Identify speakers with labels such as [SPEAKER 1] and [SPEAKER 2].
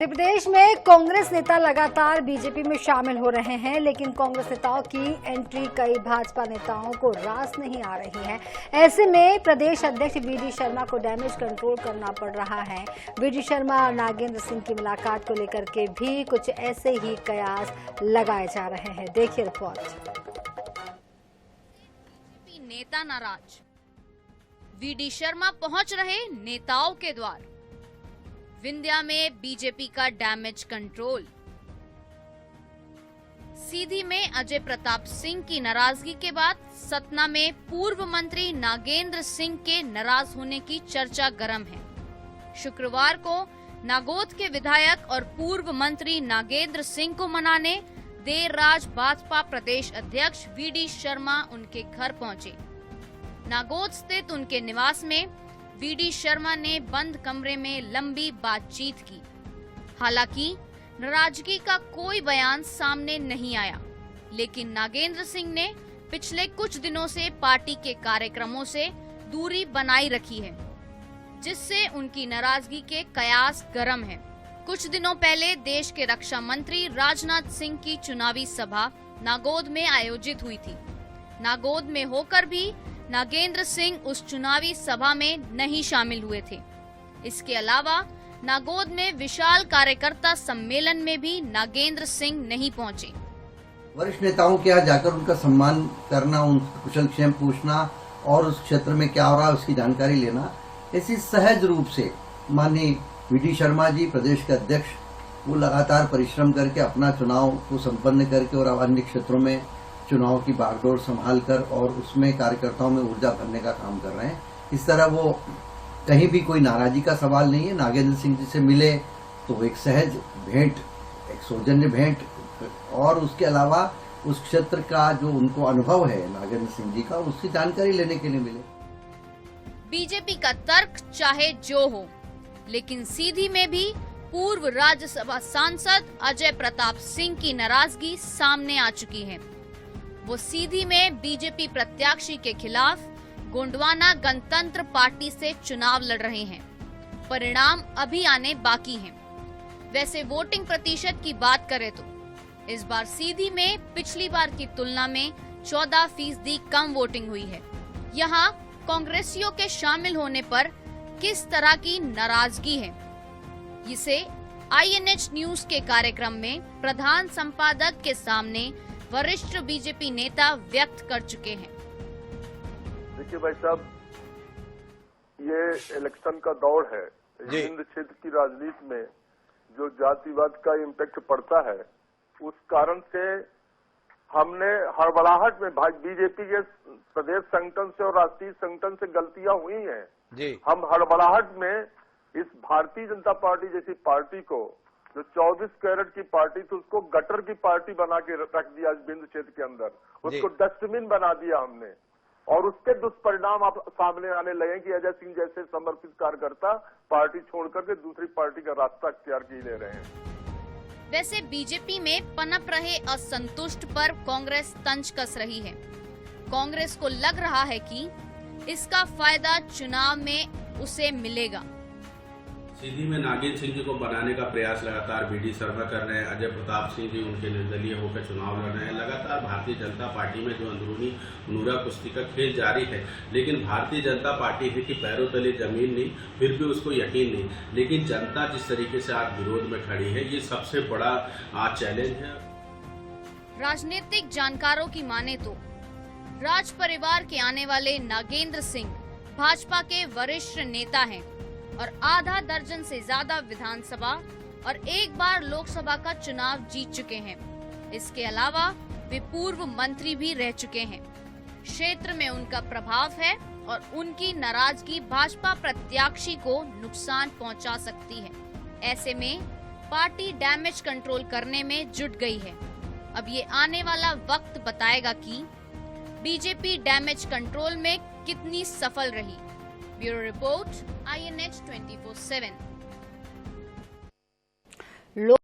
[SPEAKER 1] मध्य प्रदेश में कांग्रेस नेता लगातार बीजेपी में शामिल हो रहे हैं, लेकिन कांग्रेस नेताओं की एंट्री कई भाजपा नेताओं को रास नहीं आ रही है। ऐसे में प्रदेश अध्यक्ष वीडी शर्मा को डैमेज कंट्रोल करना पड़ रहा है। वीडी शर्मा और नागेंद्र सिंह की मुलाकात को लेकर के भी कुछ ऐसे ही कयास लगाए जा रहे हैं। देखिए रिपोर्ट।
[SPEAKER 2] नेता नाराज, वीडी शर्मा पहुंच रहे नेताओं के द्वार। विंध्या में बीजेपी का डैमेज कंट्रोल। सीधी में अजय प्रताप सिंह की नाराजगी के बाद सतना में पूर्व मंत्री नागेंद्र सिंह के नाराज होने की चर्चा गर्म है। शुक्रवार को नागौद के विधायक और पूर्व मंत्री नागेंद्र सिंह को मनाने देर रात भाजपा प्रदेश अध्यक्ष वीडी शर्मा उनके घर पहुंचे। नागौद स्थित उनके निवास में वीडी शर्मा ने बंद कमरे में लंबी बातचीत की। हालांकि नाराजगी का कोई बयान सामने नहीं आया, लेकिन नागेंद्र सिंह ने पिछले कुछ दिनों से पार्टी के कार्यक्रमों से दूरी बनाई रखी है, जिससे उनकी नाराजगी के कयास गर्म है। कुछ दिनों पहले देश के रक्षा मंत्री राजनाथ सिंह की चुनावी सभा नागौद में आयोजित हुई थी। नागौद में होकर भी नागेंद्र सिंह उस चुनावी सभा में नहीं शामिल हुए थे। इसके अलावा नागौद में विशाल कार्यकर्ता सम्मेलन में भी नागेंद्र सिंह नहीं पहुंचे।
[SPEAKER 3] वरिष्ठ नेताओं के यहाँ जाकर उनका सम्मान करना, उनका कुशलक्षेम पूछना और उस क्षेत्र में क्या हो रहा है उसकी जानकारी लेना, ऐसी सहज रूप से माननीय वीडी शर्मा जी प्रदेश के अध्यक्ष, वो लगातार परिश्रम करके अपना चुनाव को संपन्न करके और अन्य क्षेत्रों में चुनाव की बागडोर संभाल कर और उसमें कार्यकर्ताओं में ऊर्जा भरने का काम कर रहे हैं। इस तरह वो कहीं भी कोई नाराजगी का सवाल नहीं है। नागेंद्र सिंह जी से मिले तो एक सहज भेंट, एक सौजन्य भेंट, और उसके अलावा उस क्षेत्र का जो उनको अनुभव है नागेंद्र सिंह जी का, उसकी जानकारी लेने के लिए मिले।
[SPEAKER 2] बीजेपी का तर्क चाहे जो हो, लेकिन सीधी में भी पूर्व राज्यसभा सांसद अजय प्रताप सिंह की नाराजगी सामने आ चुकी है। वो सीधी में बीजेपी प्रत्याशी के खिलाफ गोंडवाना गणतंत्र पार्टी से चुनाव लड़ रहे हैं। परिणाम अभी आने बाकी हैं। वैसे वोटिंग प्रतिशत की बात करें तो इस बार सीधी में पिछली बार की तुलना में 14% कम वोटिंग हुई है। यहाँ कांग्रेसियों के शामिल होने पर किस तरह की नाराजगी है, इसे INH न्यूज के कार्यक्रम में प्रधान संपादक के सामने वरिष्ठ बीजेपी नेता व्यक्त कर चुके हैं।
[SPEAKER 4] देखिए भाई साहब, ये इलेक्शन का दौर है। हिंद क्षेत्र की राजनीति में जो जातिवाद का इम्पैक्ट पड़ता है, उस कारण से हमने हड़बड़ाहट में बीजेपी के प्रदेश संगठन से और राष्ट्रीय संगठन से गलतियां हुई हैं। हम हड़बड़ाहट में इस भारतीय जनता पार्टी जैसी पार्टी को, जो 24 कैरेट की पार्टी थी, उसको गटर की पार्टी बना के रख दिया इस बिंदु क्षेत्र के अंदर। उसको डस्टबिन बना दिया हमने, और उसके दुष्परिणाम आप सामने आने लगे कि अजय सिंह जैसे समर्पित कार्यकर्ता पार्टी छोड़ करके दूसरी पार्टी का रास्ता अख्तियार किए ले रहे हैं।
[SPEAKER 2] वैसे बीजेपी में पनप रहे असंतुष्ट पर कांग्रेस तंज कस रही है। कांग्रेस को लग रहा है कि इसका फायदा चुनाव में उसे मिलेगा।
[SPEAKER 5] सीधी में नागेंद्र सिंह जी को बनाने का प्रयास लगातार वीडी शर्मा कर रहे हैं। अजय प्रताप सिंह जी उनके निर्दलीय होकर चुनाव लड़ रहे हैं। लगातार भारतीय जनता पार्टी में जो अंदरूनी नूरा कुश्ती का खेल जारी है, लेकिन भारतीय जनता पार्टी है कि पैरों तले जमीन नहीं, फिर भी उसको यकीन नहीं। लेकिन जनता जिस तरीके से आज विरोध में खड़ी है, ये सबसे बड़ा आज चैलेंज है।
[SPEAKER 2] राजनीतिक जानकारों की माने तो राज परिवार के आने वाले नागेंद्र सिंह भाजपा के वरिष्ठ नेता हैं और आधा दर्जन से ज्यादा विधानसभा और एक बार लोकसभा का चुनाव जीत चुके हैं। इसके अलावा वे पूर्व मंत्री भी रह चुके हैं। क्षेत्र में उनका प्रभाव है और उनकी नाराजगी भाजपा प्रत्याशी को नुकसान पहुंचा सकती है। ऐसे में पार्टी डैमेज कंट्रोल करने में जुट गई है। अब ये आने वाला वक्त बताएगा कि बीजेपी डैमेज कंट्रोल में कितनी सफल रही। Bureau report, INH 24/7।